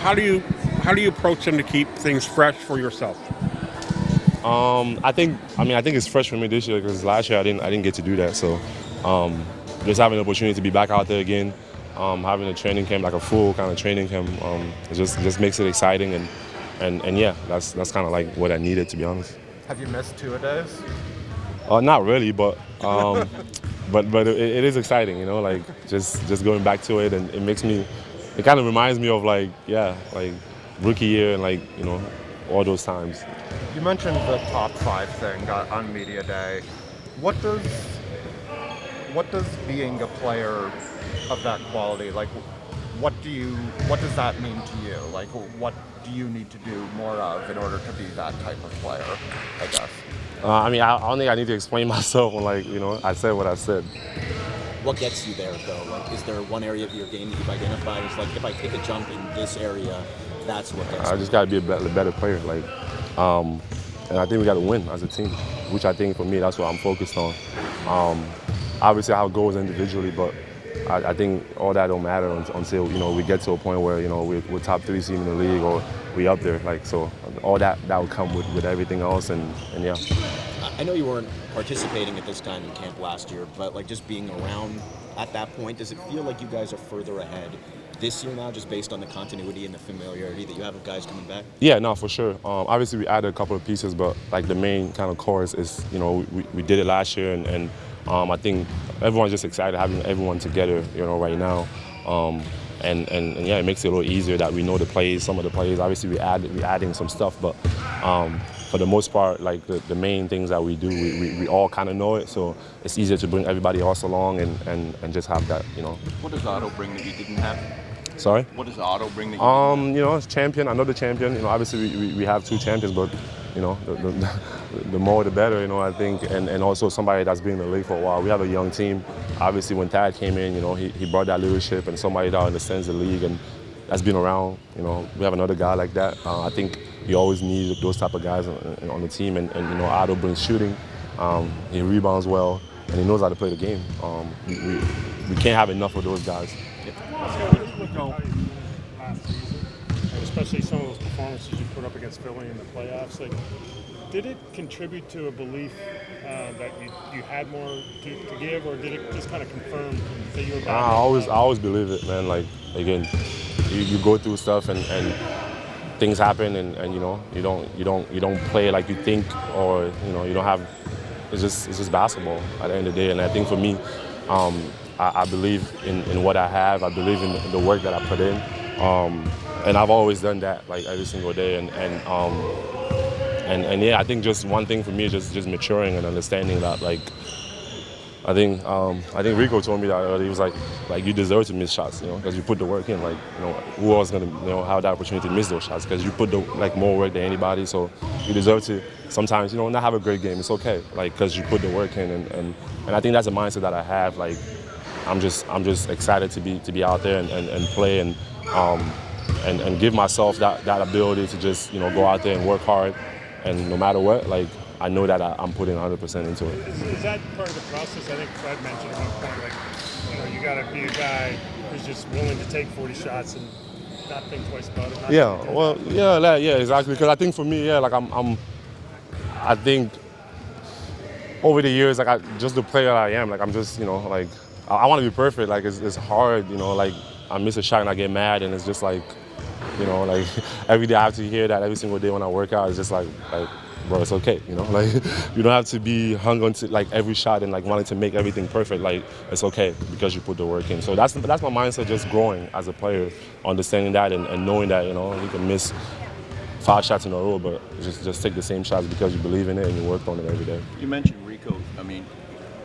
how do you approach them to keep things fresh for yourself? I think it's fresh for me this year because last year I didn't get to do that. So just having the opportunity to be back out there again, having a training camp, like a full kind of training camp, it just makes it exciting and yeah, that's kind of like what I needed, to be honest. Have you missed two-a-days? Not really, but it is exciting, like just going back to it, and it kind of reminds me of like like rookie year and like all those times. You mentioned the top five thing on media day. What does being a player of that quality, like, what does that mean to you? Like, what do you need to do more of in order to be that type of player, I guess? I don't think I need to explain myself when I said what I said. What gets you there, though? Like, is there one area of your game that you've identified as, like, if I take a jump in this area, that's what gets I me? just got to be a better player, and I think we got to win as a team, which I think for me that's what I'm focused on. Obviously, I have goals individually, but I think all that don't matter until we get to a point where we're top 3 team in the league or we up there. Like, so all that will come with everything else, and yeah. I know you weren't participating at this time in camp last year, but like just being around at that point, does it feel like you guys are further ahead this year now, just based on the continuity and the familiarity that you have with guys coming back? Yeah, no, for sure. Obviously, we added a couple of pieces, but like the main kind of core is we did it last year, and I think everyone's just excited having everyone together, right now. And yeah, it makes it a little easier that we know the plays, some of the plays. Obviously, we're adding some stuff, but for the most part, like the main things that we do, we all kind of know it, so it's easier to bring everybody else along and just have that, What does Otto bring that you didn't have? Sorry? What does Otto bring that you didn't have? It's champion, another champion. Obviously we have 2 champions, but the more the better, I think, and also somebody that's been in the league for a while. We have a young team. Obviously, when Thad came in, he brought that leadership and somebody that understands the league and that's been around. We have another guy like that. I think you always need those type of guys on the team, and Otto brings shooting. He rebounds well, and he knows how to play the game. We can't have enough of those guys. Pascal, what did you look at last season, and especially some of those performances you put up against Philly in the playoffs? Like, did it contribute to a belief that you had more to give, or did it just kind of confirm that you were back? I always believe it, man. Like, again, you go through stuff and things happen, and you don't play like you think, or you don't have. It's just basketball at the end of the day, and I think for me, I believe in what I have. I believe in the work that I put in, and I've always done that, like, every single day. And yeah, I think just one thing for me is just maturing and understanding that, like, I think Rico told me that earlier. He was like you deserve to miss shots, because you put the work in. Like, who else gonna have the opportunity to miss those shots? Because you put more work than anybody. So you deserve to sometimes not have a great game. It's okay, like, because you put the work in, and I think that's a mindset that I have. Like, I'm just excited to be out there and play and give myself that ability to just go out there and work hard, and no matter what, like, I know that I'm putting 100% into it. Is that part of the process? I think Fred mentioned at one point, like, you got to be a guy who's just willing to take 40 shots and not think twice about it. Yeah, exactly. Because I think for me, like, I think over the years, like, just the player I am, like, I'm just, like, I want to be perfect. Like, it's hard, like, I miss a shot and I get mad, and it's just like, like, every day I have to hear that every single day when I work out. It's just like, bro, it's okay, like, you don't have to be hung on to, like, every shot and, like, wanting to make everything perfect. Like, it's okay because you put the work in. So that's my mindset, just growing as a player, understanding that and knowing that, you can miss 5 shots in a row, but just take the same shots because you believe in it and you work on it every day. You mentioned Rico. I mean,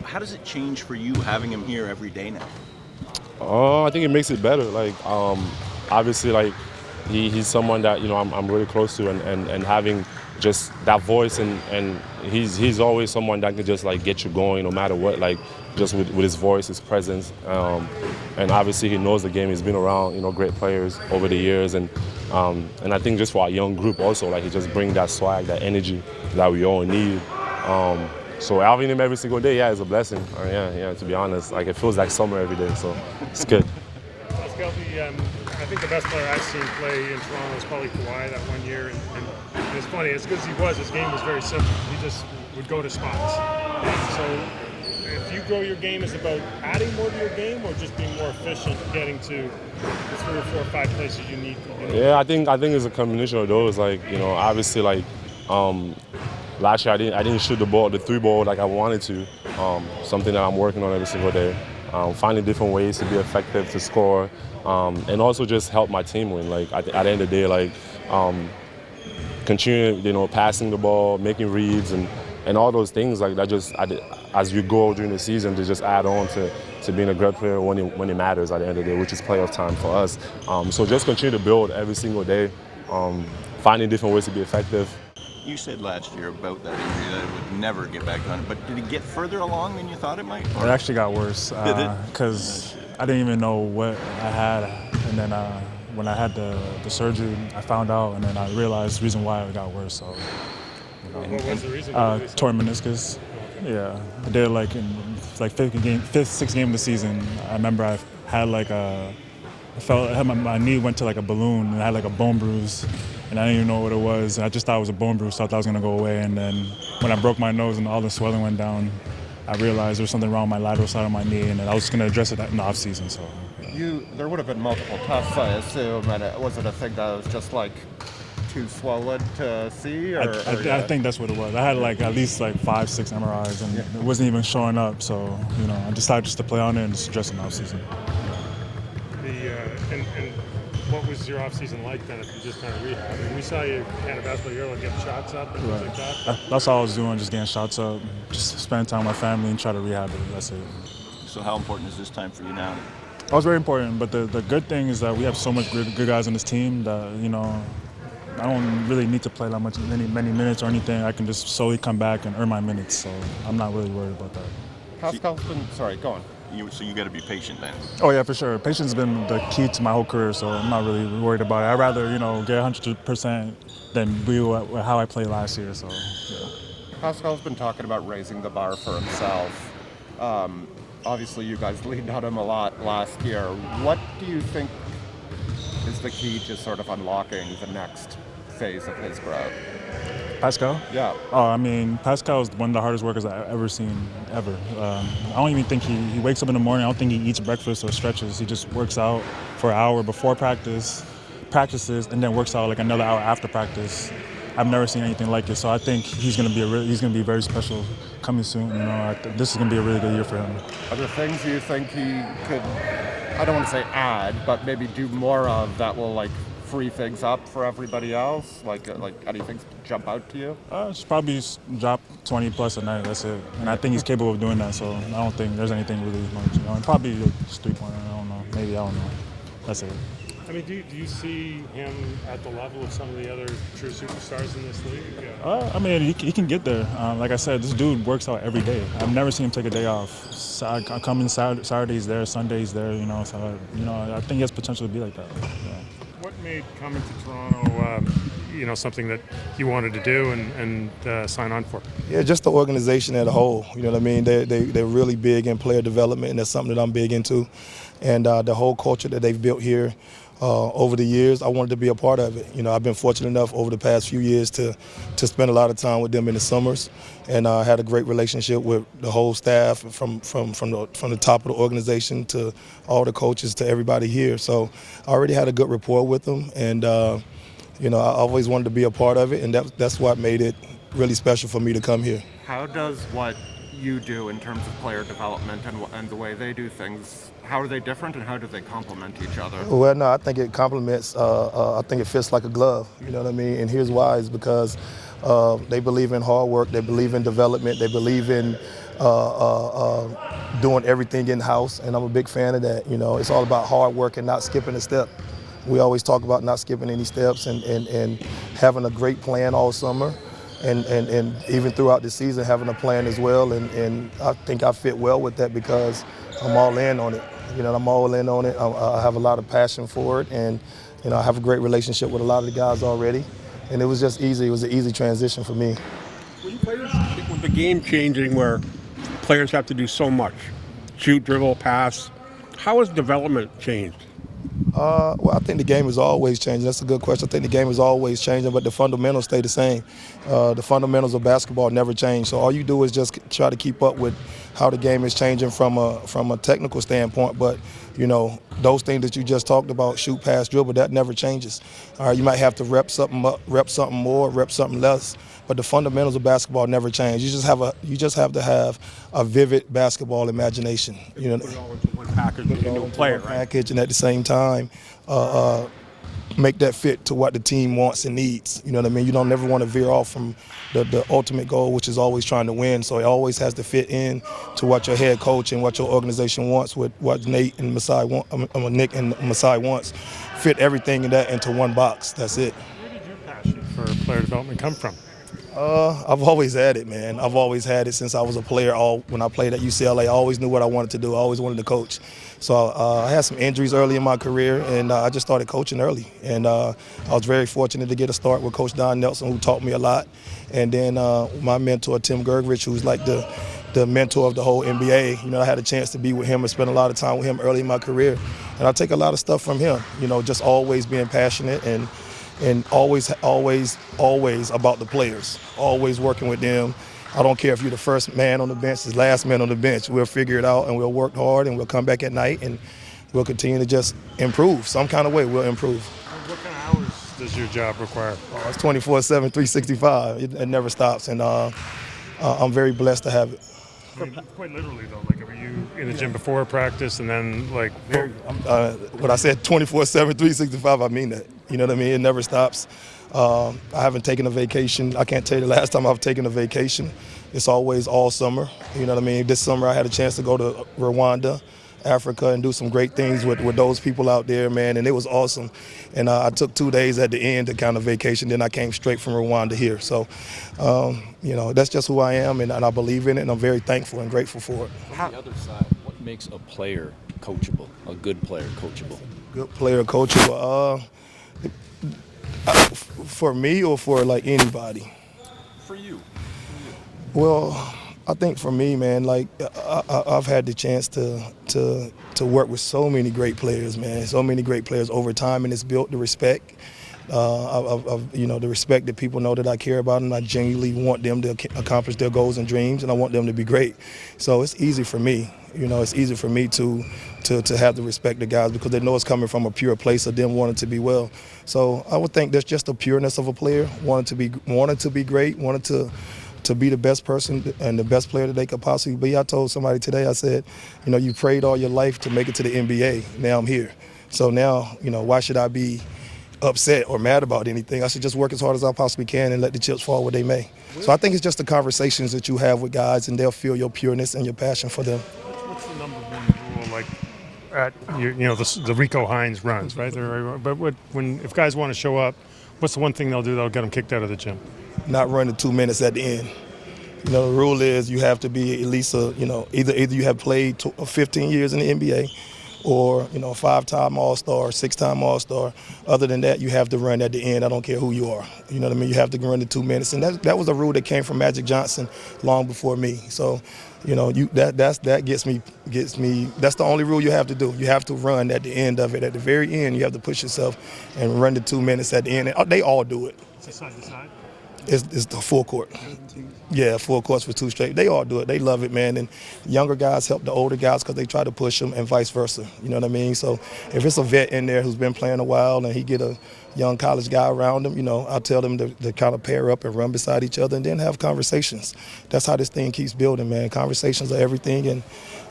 how does it change for you having him here every day now? I think it makes it better. Like, obviously, like, he's someone that I'm really close to, and having just that voice, and he's always someone that can just, like, get you going no matter what, like, just with his voice, his presence, and obviously he knows the game. He's been around great players over the years, and I think just for our young group also, like, he just brings that swag, that energy that we all need. So having him every single day, is a blessing. Yeah, to be honest, like, it feels like summer every day, so it's good. Pascal, the think the best player I've seen play in Toronto is probably Kawhi that one year. And it's funny, as good as he was, his game was very simple. He just would go to spots. So if you grow your game, is it about adding more to your game or just being more efficient, getting to the 3 or 4 or 5 places you need to? Yeah, I think it's a combination of those. Like, obviously, like last year I didn't shoot the 3 ball like I wanted to. Something that I'm working on every single day. Finding different ways to be effective, to score, and also just help my team win. Like at the end of the day, like continue, passing the ball, making reads, and all those things like that. As you go during the season, to just add on to being a great player when it matters at the end of the day, which is playoff time for us. So just continue to build every single day, finding different ways to be effective. You said last year about that injury that it would never get back on, but did it get further along than you thought it might? It actually got worse because I didn't even know what I had, and then when I had the surgery, I found out, and then I realized the reason why it got worse. So, What was the reason? Torn meniscus. Yeah, I did like in sixth game of the season. I remember I had my knee went to like a balloon, and I had like a bone bruise. And I didn't even know what it was. I just thought it was a bone bruise, so I thought it was going to go away. And then when I broke my nose and all the swelling went down, I realized there was something wrong with my lateral side of my knee, and I was going to address it in the off-season. So, There would have been multiple tests, I assume, and was it a thing that was just like too swollen to see? Or, I think that's what it was. I had like at least like 5-6 MRIs, and it wasn't even showing up. So, I decided just to play on it and just address it in the off-season. And what was your off-season like then if you just kind of rehab? I mean, we saw you kind of basketball here, like getting shots up and things like that. That's all I was doing, just getting shots up, just spending time with my family and try to rehab it. That's it. So how important is this time for you now? It was very important, but the good thing is that we have so much good guys on this team that, I don't really need to play that many minutes or anything. I can just slowly come back and earn my minutes, so I'm not really worried about that. Pascal's been, sorry, go on. So you got to be patient then. Oh yeah, for sure. Patience has been the key to my whole career, so I'm not really worried about it. I'd rather, get 100% than be how I played last year. So, yeah. Pascal's been talking about raising the bar for himself. Obviously, you guys leaned on him a lot last year. What do you think is the key to sort of unlocking the next phase of his growth? Pascal? Yeah. Oh, Pascal is one of the hardest workers I've ever seen, ever. I don't even think he wakes up in the morning. I don't think he eats breakfast or stretches. He just works out for an hour before practices, and then works out like another hour after practice. I've never seen anything like it. So I think he's going to be very special coming soon. This is going to be a really good year for him. Are there things you think he could, I don't want to say add, but maybe do more of that will like free things up for everybody else? Like anything jump out to you? Just probably drop 20 plus a night. That's it. And I think he's capable of doing that. So I don't think there's anything really much. Probably just 3-pointer. I don't know. Maybe, I don't know. That's it. I mean, do you see him at the level of some of the other true superstars in this league? He can get there. Like I said, this dude works out every day. I've never seen him take a day off. So I come in Saturdays there, Sundays there. So I think he has potential to be like that. Yeah. What made coming to Toronto, something that you wanted to do and sign on for? Yeah, just the organization as a whole. You know what I mean? They're really big in player development, and that's something that I'm big into. And the whole culture that they've built here over the years, I wanted to be a part of it. I've been fortunate enough over the past few years to spend a lot of time with them in the summers, and I had a great relationship with the whole staff from the top of the organization to all the coaches to everybody here. So I already had a good rapport with them, and I always wanted to be a part of it, and that's what made it really special for me to come here. How does what you do in terms of player development and the way they do things, how are they different and how do they complement each other? Well, no, I think it complements. I think it fits like a glove. You know what I mean? And here's why: is because they believe in hard work, they believe in development, they believe in doing everything in house, and I'm a big fan of that. It's all about hard work and not skipping a step. We always talk about not skipping any steps and having a great plan all summer. And even throughout the season, having a plan as well, and I think I fit well with that because I'm all in on it. I'm all in on it. I have a lot of passion for it, and I have a great relationship with a lot of the guys already, and it was just easy. It was an easy transition for me. When players, with the game changing, where players have to do so much, shoot, dribble, pass, how has development changed? Well, I think the game is always changing. That's a good question. I think the game is always changing, but the fundamentals stay the same. The fundamentals of basketball never change. So all you do is just try to keep up with how the game is changing from a technical standpoint. But those things that you just talked about, shoot, pass, dribble, that never changes. All right, you might have to rep something up, rep something more, rep something less. But the fundamentals of basketball never change. You just have to have a vivid basketball imagination. Put it all into one package, into a player, right? Package, and at the same time, make that fit to what the team wants and needs. You know what I mean? You don't never want to veer off from the ultimate goal, which is always trying to win. So it always has to fit in to what your head coach and what your organization wants, with what Nick and Masai wants. Fit everything in that into one box. That's it. Where did your passion for player development come from? I've always had it, man. I've always had it since I was a player. When I played at UCLA, I always knew what I wanted to do. I always wanted to coach. So I had some injuries early in my career, and I just started coaching early. And I was very fortunate to get a start with Coach Don Nelson, who taught me a lot. And then my mentor, Tim Gergerich, who's like the mentor of the whole NBA. I had a chance to be with him and spend a lot of time with him early in my career. And I take a lot of stuff from him, just always being passionate and always about the players, always working with them. I don't care if you're the first man on the bench, the last man on the bench. We'll figure it out, and we'll work hard, and we'll come back at night, and we'll continue to just improve. Some kind of way we'll improve. What kind of hours does your job require? It's 24/7, 365. It never stops, and I'm very blessed to have it. I mean, quite literally, though. Like, are you in the gym before practice and then, like... When I said 24/7, 365, I mean that. You know what I mean? It never stops. I haven't taken a vacation. I can't tell you the last time I've taken a vacation. It's always all summer. You know what I mean? This summer I had a chance to go to Rwanda, Africa, and do some great things with those people out there, man, and it was awesome. And I took 2 days at the end to kind of vacation, then I came straight from Rwanda here. So, that's just who I am, and I believe in it, and I'm very thankful and grateful for it. On the other side, what makes a player coachable, a good player coachable? Good player coachable? For me or for like anybody? For you. Well, I think for me, man, like I've had the chance to work with so many great players, man. So many great players over time, and it's built the respect. The respect that people know that I care about, and I genuinely want them to accomplish their goals and dreams, and I want them to be great. So it's easy for me. It's easy for me to have the respect of guys because they know it's coming from a pure place of them wanting to be well. So I would think that's just the pureness of a player, wanting to be great, wanting to be the best person and the best player that they could possibly be. I told somebody today, I said, you prayed all your life to make it to the NBA. Now I'm here. So now, why should I be upset or mad about anything? I should just work as hard as I possibly can and let the chips fall where they may. So I think it's just the conversations that you have with guys, and they'll feel your pureness and your passion for them. What's the number one rule, like, at the Rico Hines runs, right? But if guys want to show up, what's the one thing they'll do that'll get them kicked out of the gym? Not running 2 minutes at the end. The rule is you have to be at least either you have played 15 years in the NBA, or a 5-time All-Star, 6-time All-Star. Other than that, you have to run at the end. I don't care who you are. You know what I mean? You have to run the 2 minutes, and that was a rule that came from Magic Johnson long before me. So, that gets me. That's the only rule you have to do. You have to run at the end of it. At the very end, you have to push yourself and run the 2 minutes at the end. And they all do it. Is it side to side? It's the full court. Yeah, full courts for 2 straight. They all do it. They love it, man. And younger guys help the older guys because they try to push them, and vice versa. You know what I mean? So if it's a vet in there who's been playing a while and he get a young college guy around him, I'll tell them to kind of pair up and run beside each other and then have conversations. That's how this thing keeps building, man. Conversations are everything, and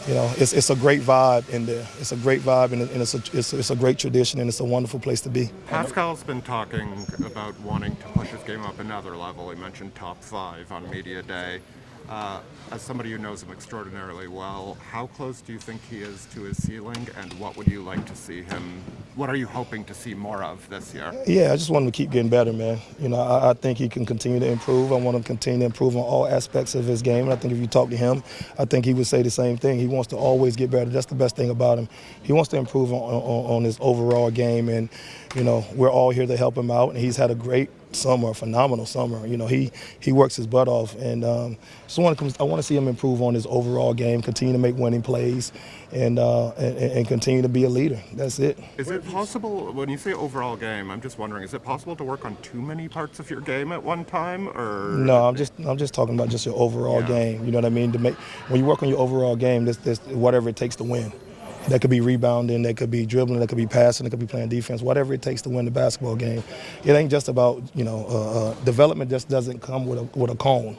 it's a great vibe in there. It's a great vibe, and it's a great tradition, and it's a wonderful place to be. Pascal's been talking about wanting to push his game up another level. He mentioned top 5 on media day. As somebody who knows him extraordinarily well, how close do you think he is to his ceiling, and what would you like to see him? What are you hoping to see more of this year? Yeah, I just want him to keep getting better, man. I think he can continue to improve. I want him to continue to improve on all aspects of his game, and I think if you talk to him, I think he would say the same thing. He wants to always get better. That's the best thing about him. He wants to improve on his overall game, and we're all here to help him out, and he's had a great summer, a phenomenal summer. He works his butt off, and I want to see him improve on his overall game, continue to make winning plays, and continue to be a leader. That's it. Is it possible, when you say overall game, I'm just wondering, is it possible to work on too many parts of your game at one time, or? No, I'm just talking about just your overall game. You know what I mean? When you work on your overall game, this whatever it takes to win. That could be rebounding, that could be dribbling, that could be passing, that could be playing defense, whatever it takes to win the basketball game. It ain't just about, development just doesn't come with a cone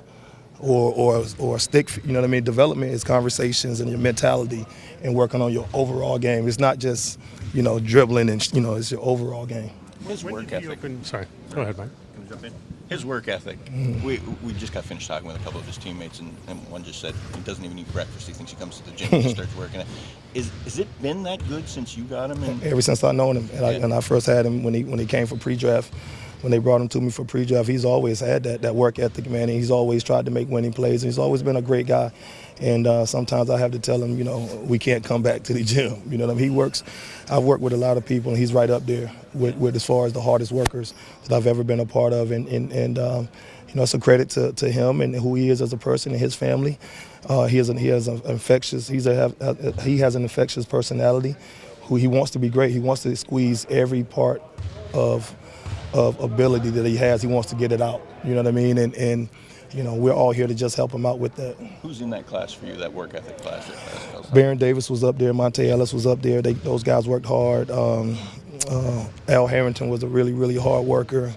or a stick. You know what I mean? Development is conversations and your mentality and working on your overall game. It's not just, dribbling and, it's your overall game. His work ethic. Sorry, go ahead, Mike. Can we jump in? His work ethic. We just got finished talking with a couple of his teammates, and one just said he doesn't even eat breakfast. He thinks he comes to the gym and just starts working. Has it been that good since you got him? Ever since I known him, and I first had him when he came for pre-draft. When they brought him to me for pre-draft, he's always had that work ethic, man. And he's always tried to make winning plays. And he's always been a great guy. And sometimes I have to tell him, we can't come back to the gym. You know what I mean? He works. I've worked with a lot of people, and he's right up there with as far as the hardest workers that I've ever been a part of. And it's a credit to him and who he is as a person and his family. He has an infectious personality. Who he wants to be great. He wants to squeeze every part of ability that he has. He wants to get it out. You know what I mean? And we're all here to just help him out with that. Who's in that class for you, that work ethic class? Baron Davis was up there. Monte Ellis was up there. Those guys worked hard. Al Harrington was a really, really hard worker.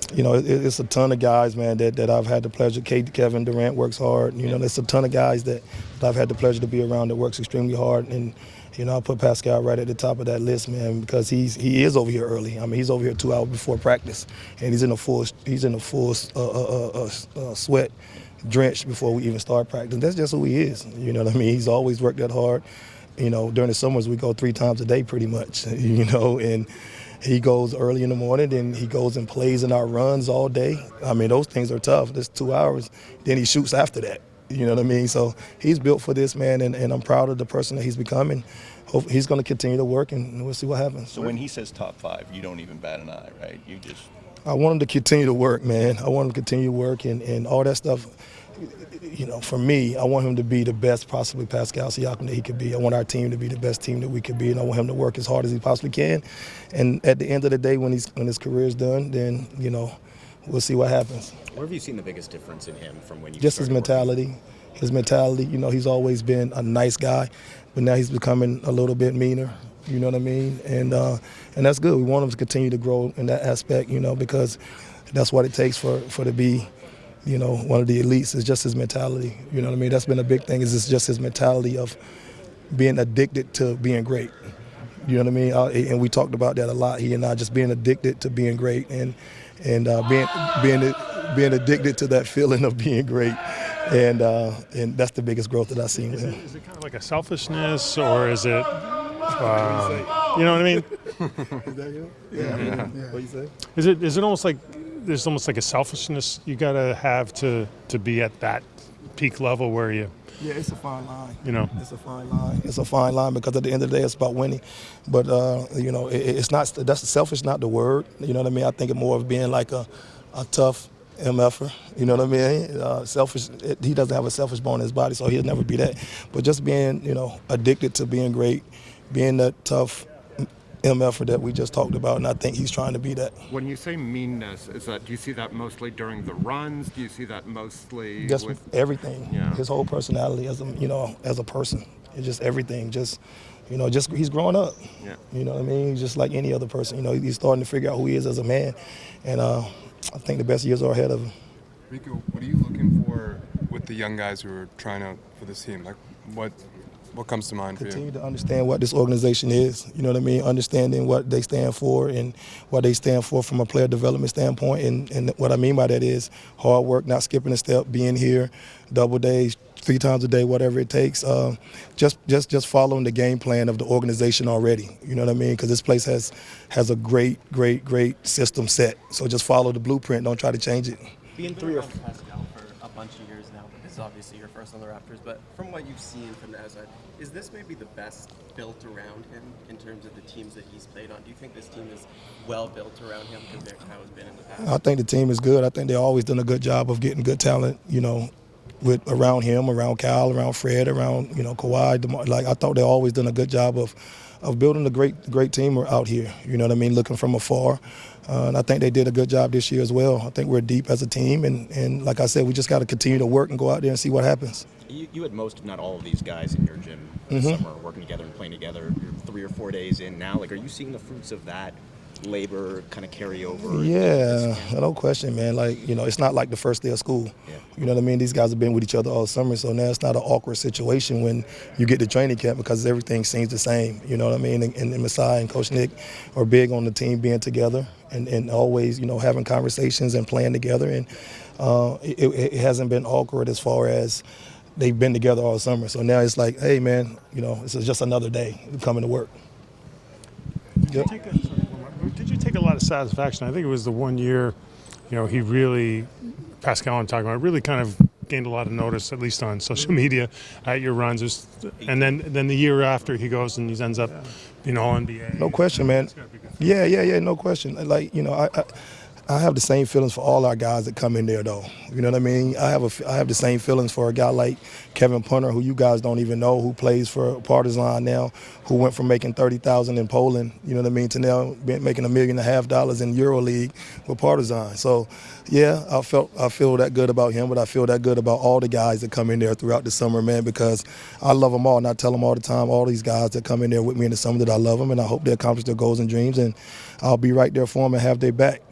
It's a ton of guys, man, that I've had the pleasure. Kevin Durant works hard. There's a ton of guys that I've had the pleasure to be around that works extremely hard. And I'll put Pascal right at the top of that list, man, because he is over here early. I mean, he's over here 2 hours before practice, and he's in a full sweat, drenched before we even start practice. That's just who he is. You know what I mean? He's always worked that hard. During the summers we go 3 times a day pretty much. And he goes early in the morning, and he goes and plays in our runs all day. I mean, those things are tough. That's 2 hours. Then he shoots after that. You know what I mean? So he's built for this, man, and I'm proud of the person that he's becoming. He's going to continue to work, and we'll see what happens. So when he says top 5, you don't even bat an eye, right? I want him to continue to work, man. I want him to continue to work and all that stuff. For me, I want him to be the best possibly Pascal Siakam that he could be. I want our team to be the best team that we could be, and I want him to work as hard as he possibly can. And at the end of the day, when his career is done, then, we'll see what happens. Where have you seen the biggest difference in him from when you Just his mentality. His mentality, he's always been a nice guy, but now he's becoming a little bit meaner. You know what I mean? And that's good. We want him to continue to grow in that aspect, because that's what it takes for to be, one of the elites. Is just his mentality. You know what I mean? That's been a big thing. Is it's just his mentality of being addicted to being great. You know what I mean? And we talked about that a lot. He and I just being addicted to being great and being addicted to that feeling of being great. And that's the biggest growth that I've seen with him. Is it kind of like a selfishness, or is it, you know what I mean? Is that you? Yeah. What you say? Is it almost like there's almost like a selfishness you got to have to be at that peak level where you. Yeah, it's a fine line. It's a fine line. It's a fine line because at the end of the day, it's about winning. But it's not. That's selfish, not the word. You know what I mean? I think it more of being like a tough MFer. You know what I mean? Selfish. He doesn't have a selfish bone in his body, so he'll never be that. But just being, addicted to being great, being that tough MFer that we just talked about, and I think he's trying to be that. When you say meanness, do you see that mostly during the runs? Do you see that mostly just with everything? Yeah. His whole personality as a person. It's just everything. Just he's growing up. Yeah. You know what I mean? He's just like any other person. He's starting to figure out who he is as a man, and I think the best years are ahead of him. Rico, what are you looking for with the young guys who are trying out for this team? Like, what comes to mind for you? Continue to understand what this organization is. You know what I mean? Understanding what they stand for and what they stand for from a player development standpoint. And what I mean by that is hard work, not skipping a step, being here, double days, 3 times a day, whatever it takes. Just following the game plan of the organization already. You know what I mean? Because this place has a great system set. So just follow the blueprint. Don't try to change it. Being 3 or Pascal for up bunch of years now, but this is obviously your first on the Raptors. But from what you've seen from the outside, is this maybe the best built around him in terms of the teams that he's played on? Do you think this team is well built around him compared to how it's been in the past? I think the team is good. I think they've always done a good job of getting good talent, with around him, around Kyle, around Fred, around Kawhi. Like I thought they always done a good job of building a great team out here. You know what I mean? Looking from afar, and I think they did a good job this year as well. I think we're deep as a team, and like I said, we just got to continue to work and go out there and see what happens. You had most, if not all, of these guys in your gym this summer working together and playing together. You're 3 or 4 days in now. Like, are you seeing the fruits of that labor kind of carry over? Yeah, no question, man. Like, it's not like the first day of school. Yeah. You know what I mean? These guys have been with each other all summer, so now it's not an awkward situation when you get to training camp because everything seems the same. You know what I mean? And Masai and Coach Nick are big on the team being together and always, having conversations and playing together. And it hasn't been awkward as far as they've been together all summer. So now it's like, hey, man, this is just another day coming to work. Did you take a lot of satisfaction? I think it was the 1 year, he really, Pascal I'm talking about, really kind of gained a lot of notice, at least on social media, at your runs. And then the year after he goes and he ends up, all NBA. No question, man. Yeah, no question. Like, I have the same feelings for all our guys that come in there, though. You know what I mean? I have the same feelings for a guy like Kevin Punter, who you guys don't even know, who plays for Partizan now, who went from making $30,000 in Poland, you know what I mean, to now making $1.5 million in EuroLeague with Partizan. So, yeah, I feel that good about him, but I feel that good about all the guys that come in there throughout the summer, man, because I love them all, and I tell them all the time, all these guys that come in there with me in the summer, that I love them, and I hope they accomplish their goals and dreams, and I'll be right there for them and have their back.